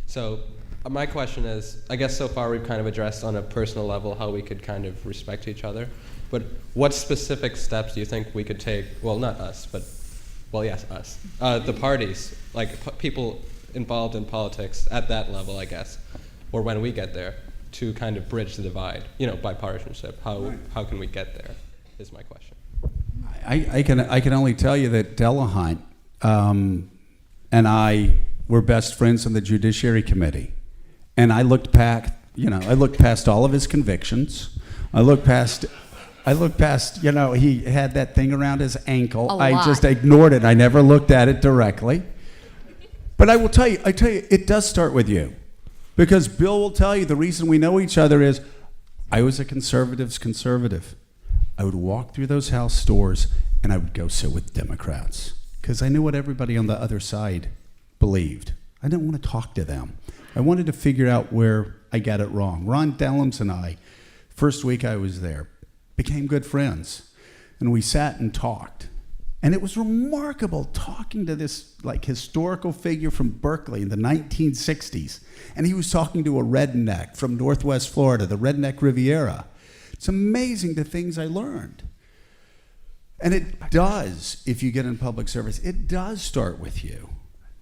So my question is, I guess so far we've kind of addressed on a personal level how we could kind of respect each other, but what specific steps do you think we could take, well, not us, but, well, yes, us, the parties, like people involved in politics at that level, I guess, or when we get there, to kind of bridge the divide, bipartisanship, how can we get there, is my question. I can only tell you that Della and I were best friends on the Judiciary Committee. And I looked past all of his convictions. I looked past, he had that thing around his ankle. I just ignored it. I never looked at it directly. But I tell you, it does start with you. Because Bill will tell you the reason we know each other is I was a conservative's conservative. I would walk through those house stores and I would go sit with Democrats. Because I knew what everybody on the other side believed. I didn't want to talk to them. I wanted to figure out where I got it wrong. Ron Dellums and I, first week I was there, became good friends. And we sat and talked. And it was remarkable talking to this historical figure from Berkeley in the 1960s. And he was talking to a redneck from Northwest Florida, the Redneck Riviera. It's amazing the things I learned. And it does, if you get in public service, it does start with you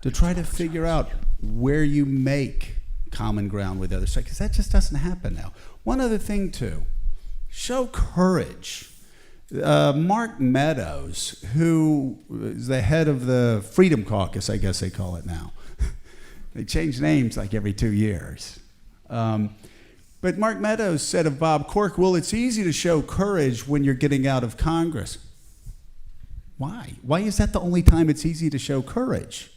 to try to figure out where you make common ground with the other side, because that just doesn't happen now. One other thing, too, show courage. Mark Meadows, who is the head of the Freedom Caucus, I guess they call it now. They change names like every 2 years. But Mark Meadows said of Bob Cork, well, it's easy to show courage when you're getting out of Congress. Why? Why is that the only time it's easy to show courage?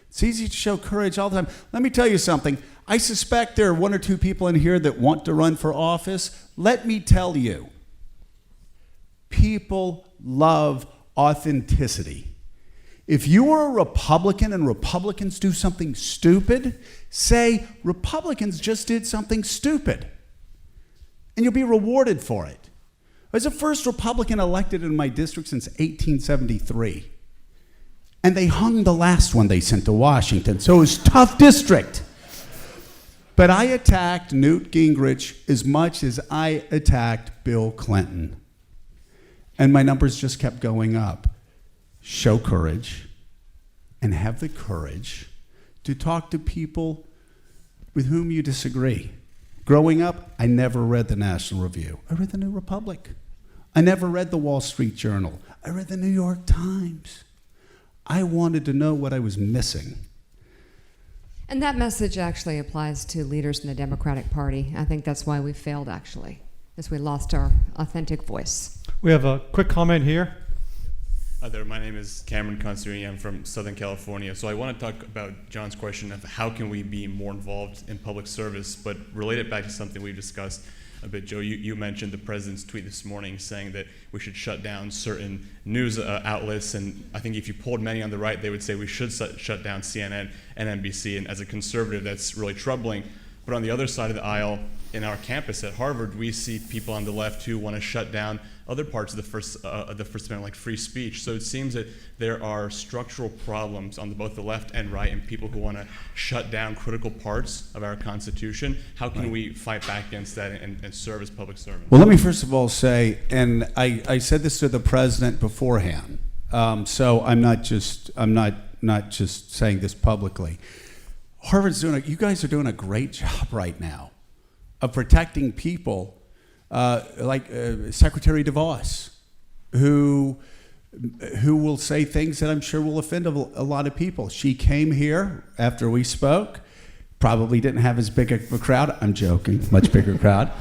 It's easy to show courage all the time. Let me tell you something. I suspect there are 1 or 2 people in here that want to run for office. Let me tell you, people love authenticity. If you are a Republican and Republicans do something stupid, say, Republicans just did something stupid, and you'll be rewarded for it. I was the first Republican elected in my district since 1873. And they hung the last one they sent to Washington, so it was a tough district. But I attacked Newt Gingrich as much as I attacked Bill Clinton. And my numbers just kept going up. Show courage and have the courage to talk to people with whom you disagree. Growing up, I never read the National Review. I read the New Republic. I never read the Wall Street Journal. I read the New York Times. I wanted to know what I was missing. And that message actually applies to leaders in the Democratic Party. I think that's why we failed, actually, is we lost our authentic voice. We have a quick comment here. Hi there, my name is Cameron Constantini. I'm from Southern California. So I want to talk about John's question of how can we be more involved in public service, but relate it back to something we've discussed a bit. Joe, you mentioned the president's tweet this morning saying that we should shut down certain news outlets, and I think if you polled many on the right, they would say we should shut down CNN and NBC, and as a conservative, that's really troubling. But on the other side of the aisle, in our campus at Harvard, we see people on the left who want to shut down other parts of the First Amendment, like free speech. So it seems that there are structural problems on both the left and right, and people who want to shut down critical parts of our Constitution. How can we fight back against that and serve as public servants? Well, let me first of all say, and I said this to the president beforehand, so I'm not just saying this publicly. Harvard's you guys are doing a great job right now of protecting people like Secretary DeVos, who will say things that I'm sure will offend a lot of people. She came here after we spoke, probably didn't have as big a crowd. I'm joking, much bigger crowd.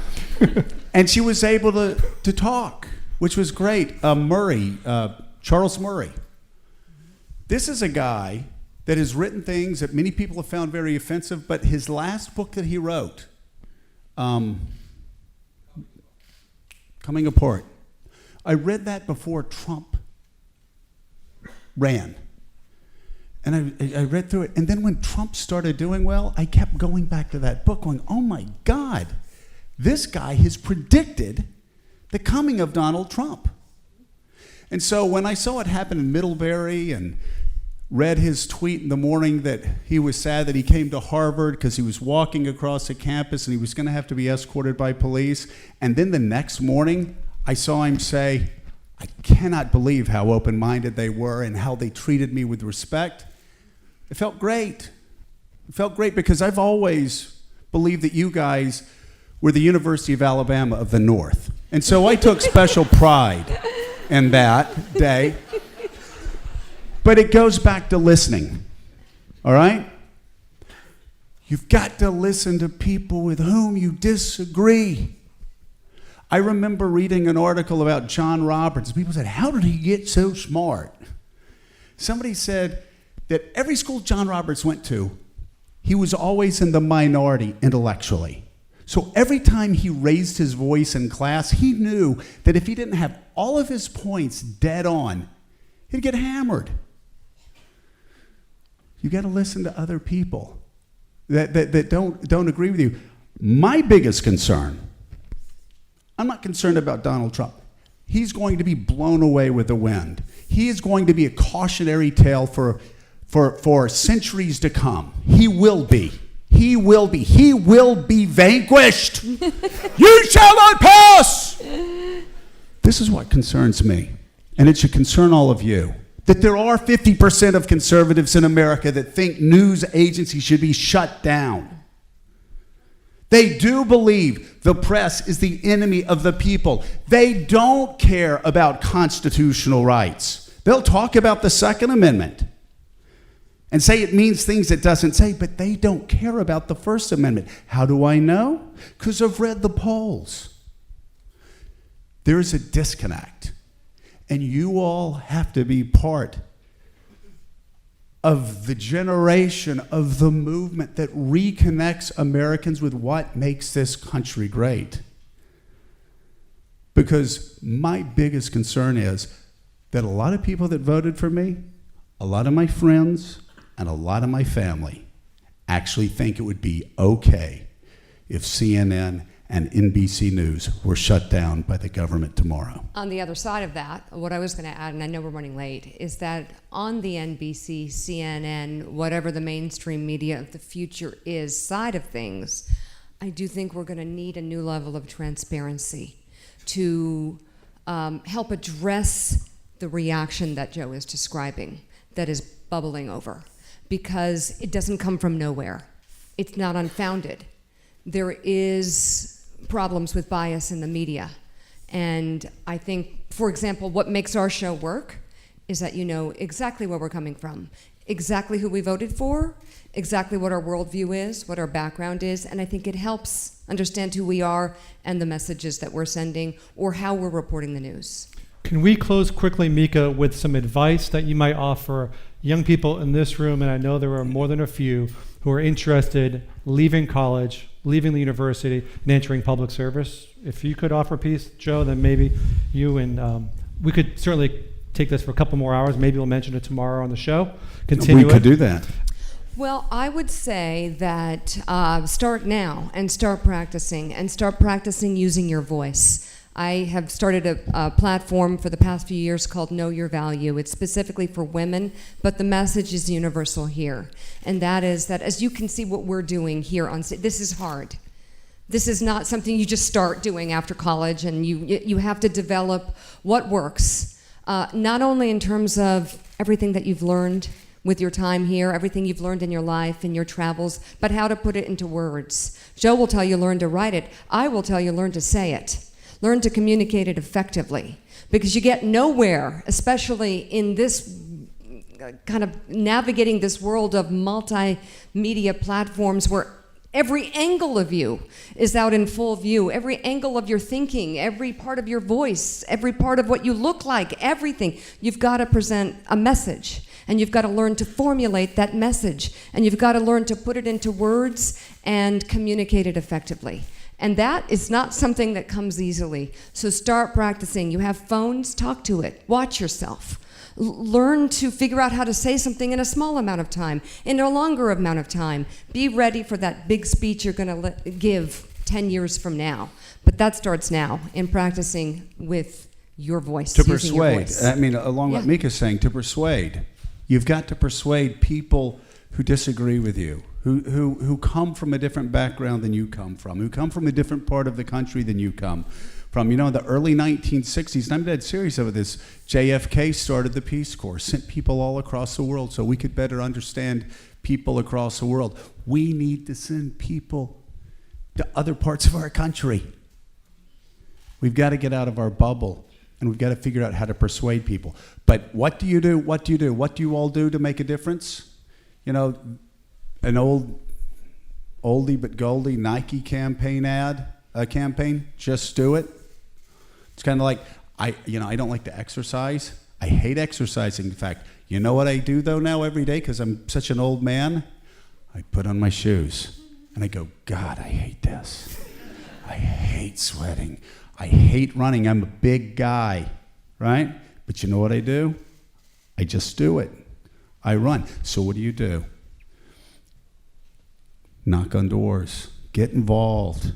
And she was able to talk, which was great. Charles Murray. This is a guy that has written things that many people have found very offensive, but his last book that he wrote, Coming Apart, I read that before Trump ran. And I read through it, and then when Trump started doing well, I kept going back to that book going, oh my God, this guy has predicted the coming of Donald Trump. And so when I saw it happen in Middlebury and read his tweet in the morning that he was sad that he came to Harvard because he was walking across the campus and he was going to have to be escorted by police. And then the next morning, I saw him say, I cannot believe how open-minded they were and how they treated me with respect. It felt great. It felt great because I've always believed that you guys were the University of Alabama of the North. And so I took special pride in that day. But it goes back to listening, all right? You've got to listen to people with whom you disagree. I remember reading an article about John Roberts. People said, how did he get so smart? Somebody said that every school John Roberts went to, he was always in the minority intellectually. So every time he raised his voice in class, he knew that if he didn't have all of his points dead on, he'd get hammered. You got to listen to other people that don't agree with you. My biggest concern, I'm not concerned about Donald Trump. He's going to be blown away with the wind. He is going to be a cautionary tale for centuries to come. He will be. He will be. He will be vanquished. You shall not pass! This is what concerns me. and it should concern all of you, that there are 50% of conservatives in America that think news agencies should be shut down. They do believe the press is the enemy of the people. They don't care about constitutional rights. They'll talk about the Second Amendment and say it means things it doesn't say, but they don't care about the First Amendment. How do I know? Because I've read the polls. There's a disconnect, and you all have to be part of the generation of the movement that reconnects Americans with what makes this country great. Because my biggest concern is that a lot of people that voted for me, a lot of my friends, and a lot of my family actually think it would be okay if CNN and NBC News were shut down by the government tomorrow. On the other side of that, what I was going to add, and I know we're running late, is that on the NBC, CNN, whatever the mainstream media of the future is side of things, I do think we're going to need a new level of transparency to help address the reaction that Joe is describing that is bubbling over, because it doesn't come from nowhere. It's not unfounded. There is problems with bias in the media. And I think, for example, what makes our show work is that you know exactly where we're coming from, exactly who we voted for, exactly what our worldview is, what our background is, and I think it helps understand who we are and the messages that we're sending or how we're reporting the news. Can we close quickly, Mika, with some advice that you might offer young people in this room, and I know there are more than a few, who are interested leaving college, leaving the university, and entering public service? If you could offer a piece, Joe, then maybe you and we could certainly take this for a couple more hours. Maybe we'll mention it tomorrow on the show. Continue We could do that. Well, I would say that start now and start practicing using your voice. I have started a platform for the past few years called Know Your Value. It's specifically for women, but the message is universal here. And that is that, as you can see what we're doing here on stage, this is hard. This is not something you just start doing after college, and you have to develop what works, not only in terms of everything that you've learned with your time here, everything you've learned in your life and your travels, but how to put it into words. Joe will tell you learn to write it. I will tell you learn to say it. Learn to communicate it effectively, because you get nowhere, especially in this kind of navigating this world of multimedia platforms where every angle of you is out in full view, every angle of your thinking, every part of your voice, every part of what you look like, everything. You've got to present a message, and you've got to learn to formulate that message, and you've got to learn to put it into words and communicate it effectively. And that is not something that comes easily. So start practicing. You have phones, talk to it. Watch yourself. Learn to figure out how to say something in a small amount of time, in a longer amount of time. Be ready for that big speech you're going to give 10 years from now. But that starts now, in practicing with your voice, To using your persuade, voice. I mean, along what Mika's saying, to persuade. You've got to persuade people who disagree with you, who come from a different background than you come from, who come from a different part of the country than you come from. You know, in the early 1960s, and I'm dead serious about this, JFK started the Peace Corps, sent people all across the world so we could better understand people across the world. We need to send people to other parts of our country. We've got to get out of our bubble, and we've got to figure out how to persuade people. But what do you do? What do you do? What do you all do to make a difference? You know, an oldie but goldie Nike campaign campaign, just do it. It's kind of like, I don't like to exercise. I hate exercising. In fact, you know what I do though now every day, because I'm such an old man? I put on my shoes and I go, God, I hate this. I hate sweating. I hate running. I'm a big guy, right? But you know what I do? I just do it. I run. So what do? Knock on doors. Get involved.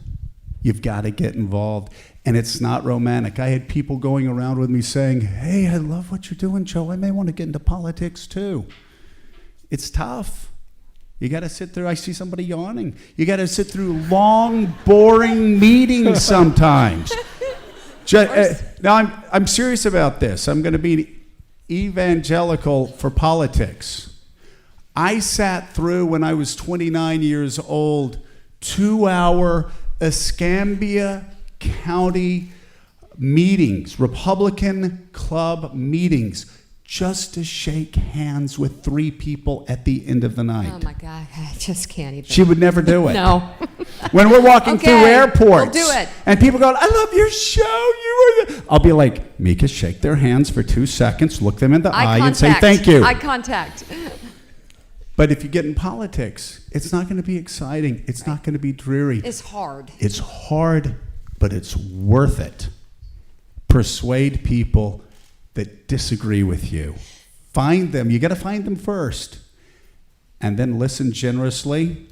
You've got to get involved. And it's not romantic. I had people going around with me saying, hey, I love what you're doing, Joe. I may want to get into politics too. It's tough. You got to sit through, I see somebody yawning. You got to sit through long, boring meetings sometimes. Now, I'm serious about this. I'm going to be evangelical for politics. I sat through, when I was 29 years old, 2-hour Escambia County meetings, Republican club meetings, just to shake hands with 3 people at the end of the night. Oh my God, I just can't even. She would never do it. No. When we're walking through airports, we'll do it. and people go, "I love your show. You are the..." I'll be like, Mika, shake their hands for 2 seconds, look them in the eye, and say thank you. Eye contact. But if you get in politics, it's not going to be exciting. It's not going to be dreary. It's hard. It's hard, but it's worth it. Persuade people that disagree with you. Find them. You got to find them first. And then listen generously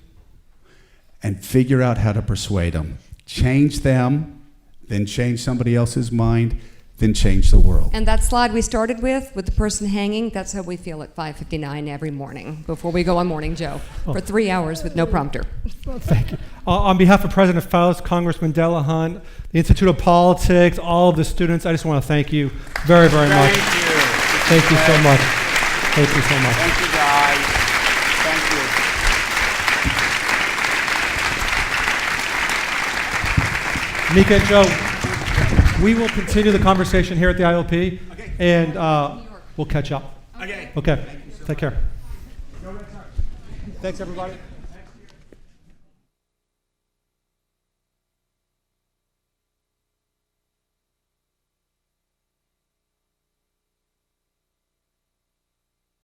and figure out how to persuade them. Change them, then change somebody else's mind, then change the world. And that slide we started with the person hanging, that's how we feel at 5:59 every morning before we go on Morning Joe for 3 hours with no prompter. Thank you. On behalf of President Faust, Congressman Della, the Institute of Politics, all of the students, I just want to thank you very, very much. Thank you so much. Thank you so much. Thank you, guys. Thank you. Mika and Joe, we will continue the conversation here at the ILP, and we'll catch up. Okay. Take care. Thanks, everybody.